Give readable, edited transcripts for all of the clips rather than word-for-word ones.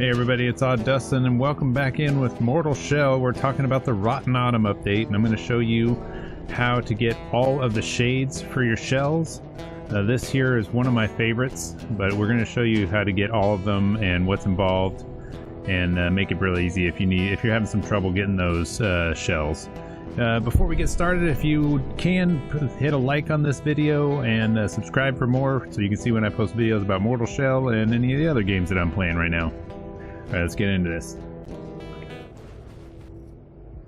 Hey everybody, it's Odd Dustin and welcome back in with Mortal Shell. We're talking about the Rotten Autumn update and I'm going to show you how to get all of the shades for your shells. This here is one of my favorites, but we're going to show you how to get all of them and what's involved and make it really easy if you're having some trouble getting those shells. Before we get started, if you can, hit a like on this video and subscribe for more so you can see when I post videos about Mortal Shell and any of the other games that I'm playing right now. Alright, let's get into this.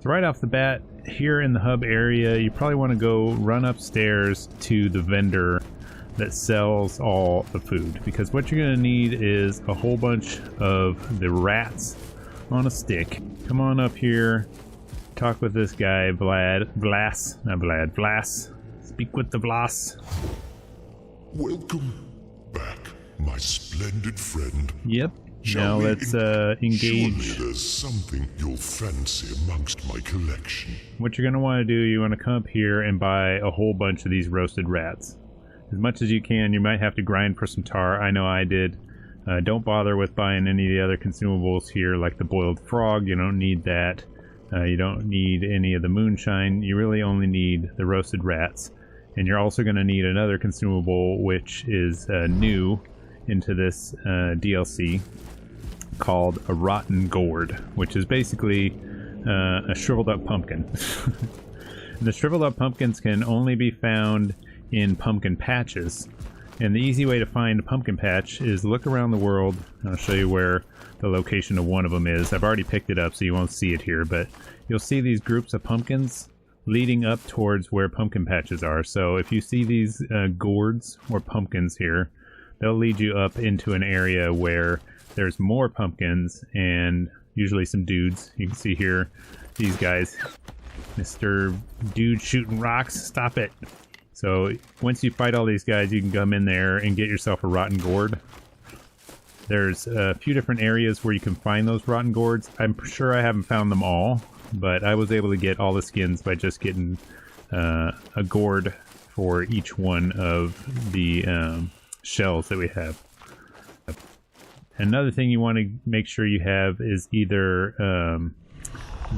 So right off the bat, here in the hub area, you probably want to go run upstairs to the vendor that sells all the food, because what you're going to need is a whole bunch of the rats on a stick. Come on up here, talk with this guy, Vlas. Speak with the Vlas. Welcome back, my splendid friend. Yep. Now let's engage. Surely there's something you'll fancy amongst my collection. What you're going to want to do, you want to come up here and buy a whole bunch of these roasted rats. As much as you can. You might have to grind for some tar. I know I did. Don't bother with buying any of the other consumables here, like the boiled frog. You don't need that. You don't need any of the moonshine. You really only need the roasted rats. And you're also going to need another consumable, which is new into this DLC, called a rotten gourd, which is basically a shriveled up pumpkin. The shriveled up pumpkins can only be found in pumpkin patches, and the easy way to find a pumpkin patch is look around the world. I'll show you where the location of one of them is. I've already picked it up so you won't see it here, but you'll see these groups of pumpkins leading up towards where pumpkin patches are. So if you see these gourds or pumpkins here, they'll lead you up into an area where there's more pumpkins and usually some dudes. You can see here these guys. Mr. Dude shooting rocks, stop it. So once you fight all these guys, you can come in there and get yourself a rotten gourd. There's a few different areas where you can find those rotten gourds. I'm sure I haven't found them all, but I was able to get all the skins by just getting a gourd for each one of the shells that we have. Another thing you want to make sure you have is either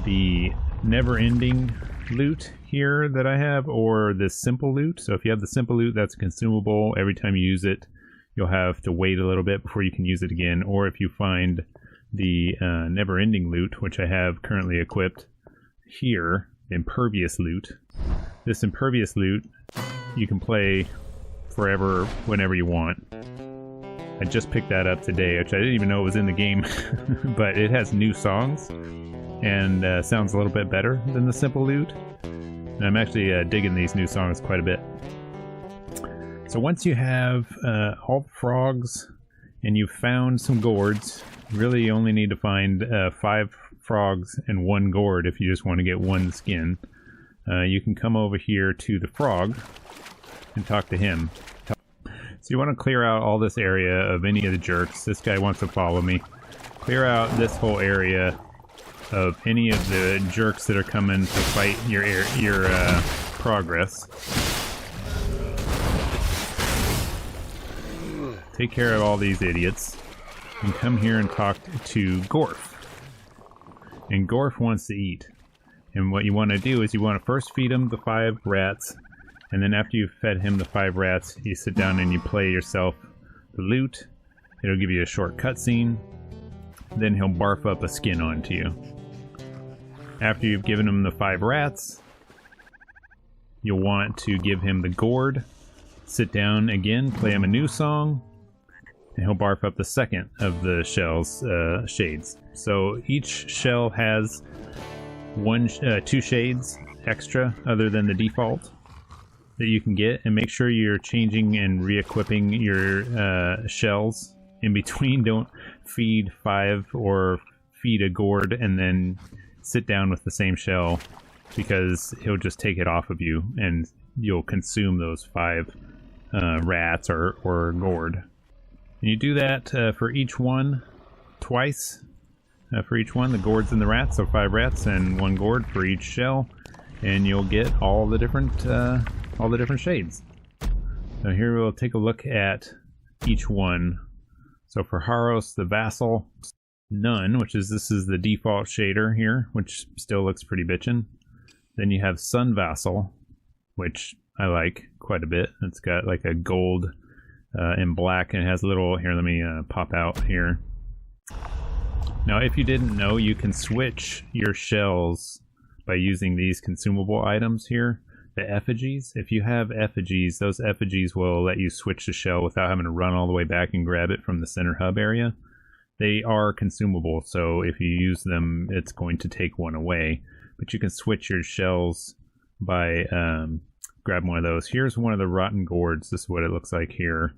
the never-ending loot here that I have, or the simple loot. So if you have the simple loot, that's consumable. Every time you use it, you'll have to wait a little bit before you can use it again. Or if you find the never-ending loot, which I have currently equipped here, impervious loot. This impervious loot, you can play forever, whenever you want. I just picked that up today, which I didn't even know it was in the game, but it has new songs and sounds a little bit better than the simple loot. And I'm actually digging these new songs quite a bit. So once you have all the frogs and you've found some gourds, really you only need to find 5 frogs and 1 gourd if you just want to get 1 skin. You can come over here to the frog and talk to him. So you want to clear out all this area of any of the jerks. This guy wants to follow me. Clear out this whole area of any of the jerks that are coming to fight your progress. Take care of all these idiots and come here and talk to Gorf. And Gorf wants to eat. And what you want to do is you want to first feed him the 5 rats. And then after you've fed him the 5 rats, you sit down and you play yourself the loot. It'll give you a short cutscene. Then he'll barf up a skin onto you. After you've given him the 5 rats, you'll want to give him the gourd. Sit down again, play him a new song, and he'll barf up the second of the shell's shades. So each shell has 2 shades extra other than the default that you can get, and make sure you're changing and re-equipping your shells in between. Don't feed 5 or feed a gourd and then sit down with the same shell, because he'll just take it off of you and you'll consume those 5 rats or gourd. And you do that for each one twice. For each one, the gourds and the rats, so 5 rats and 1 gourd for each shell, and you'll get all the different shades. So here we'll take a look at each one. So for Haros the Vassal, None, which is this is the default shader here, which still looks pretty bitchin'. Then you have Sun Vassal, which I like quite a bit. It's got like a gold and black, and it has a little, here, let me pop out here. Now, if you didn't know, you can switch your shells by using these consumable items here, the effigies. If you have effigies, those effigies will let you switch the shell without having to run all the way back and grab it from the center hub area. They are consumable, so if you use them, it's going to take one away. But you can switch your shells by grabbing one of those. Here's one of the rotten gourds. This is what it looks like here.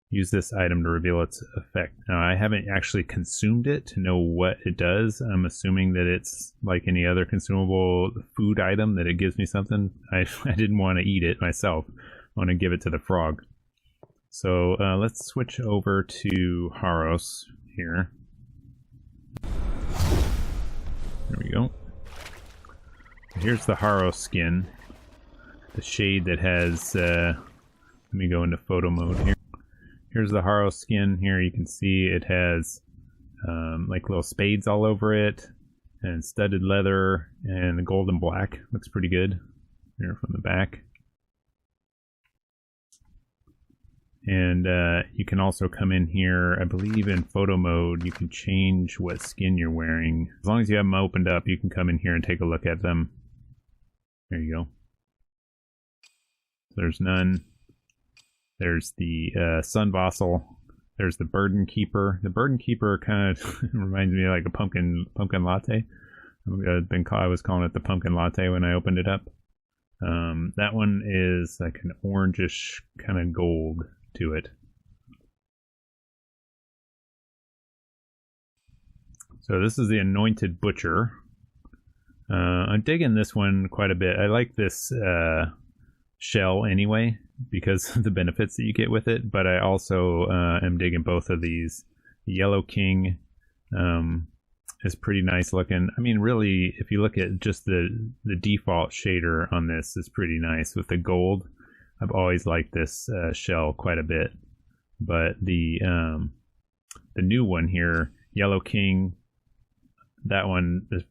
Use this item to reveal its effect. Now, I haven't actually consumed it to know what it does. I'm assuming that it's like any other consumable food item, that it gives me something. I didn't want to eat it myself. I want to give it to the frog. So let's switch over to Haros here. There we go. Here's the Haros skin. The shade that has... let me go into photo mode here. Here's the Haros skin. Here you can see it has like little spades all over it, and studded leather, and the gold and black. Looks pretty good here from the back. And you can also come in here, I believe in photo mode, you can change what skin you're wearing. As long as you have them opened up, you can come in here and take a look at them. There you go. There's none. There's the Sun Vassal. There's the Burden Keeper. The Burden Keeper kind of reminds me of like a pumpkin latte. I was calling it the pumpkin latte when I opened it up. That one is like an orangish kind of gold to it. So this is the Anointed Butcher. I'm digging this one quite a bit. I like this shell anyway, because of the benefits that you get with it, but I also am digging both of these. The Yellow King is pretty nice looking. I mean, really, if you look at just the default shader on this, is pretty nice with the gold. I've always liked this shell quite a bit, but the new one here, Yellow King, that one is,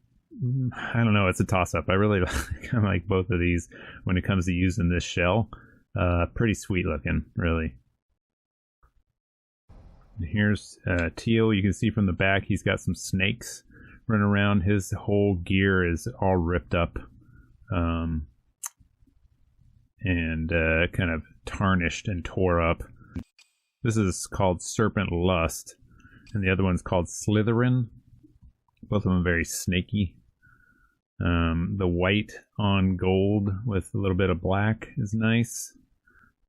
I don't know, it's a toss-up. I really kind of like both of these when it comes to using this shell. Pretty sweet looking, really. Here's Teal. You can see from the back he's got some snakes running around. His whole gear is all ripped up and kind of tarnished and tore up. This is called Serpent Lust, and the other one's called Slytherin. Both of them very snaky. The white on gold with a little bit of black is nice.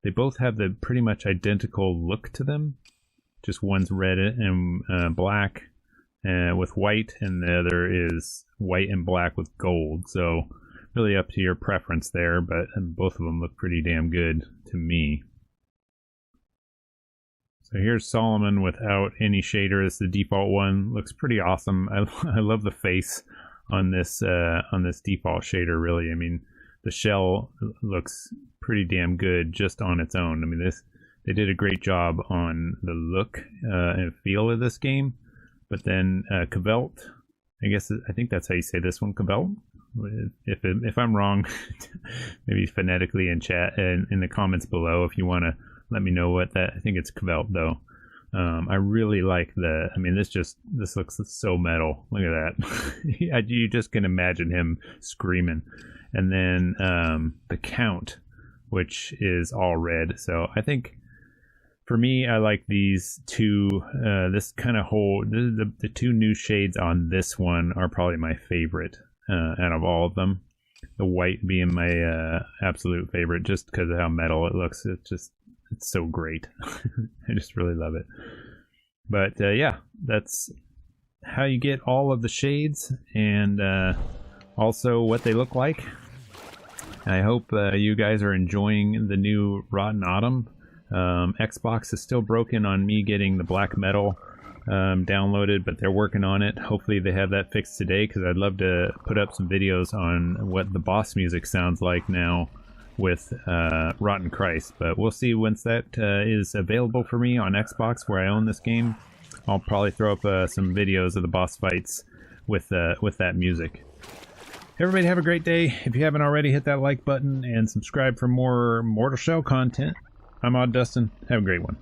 They both have the pretty much identical look to them. Just one's red and black with white, and the other is white and black with gold. So really up to your preference there, but both of them look pretty damn good to me. So here's Solomon without any shader. It's the default one. Looks pretty awesome. I love the face on this default shader, really. I mean, the shell looks pretty damn good just on its own. I mean, they did a great job on the look and feel of this game. But then Kvelt, I think that's how you say this one, Kvelt. If I'm wrong, maybe phonetically in chat and in the comments below if you want to let me know what that. I think it's Kvelt though. I really like I mean, this looks so metal. Look at that. You just can imagine him screaming. And then the Count, which is all red. So I think for me, I like these two. This kind of the two new shades on this one are probably my favorite out of all of them. The white being my absolute favorite, just because of how metal it looks. It's so great. I just really love it. But yeah, that's how you get all of the shades, and also what they look like. I hope you guys are enjoying the new Rotten Autumn. Xbox is still broken on me getting the black metal downloaded, but they're working on it. Hopefully they have that fixed today, because I'd love to put up some videos on what the boss music sounds like now with Rotten Christ. But we'll see once that is available for me on Xbox, where I own this game. I'll probably throw up some videos of the boss fights with that music. Everybody have a great day. If you haven't already, hit that like button and subscribe for more Mortal Shell content. I'm Odd Dustin. Have a great one.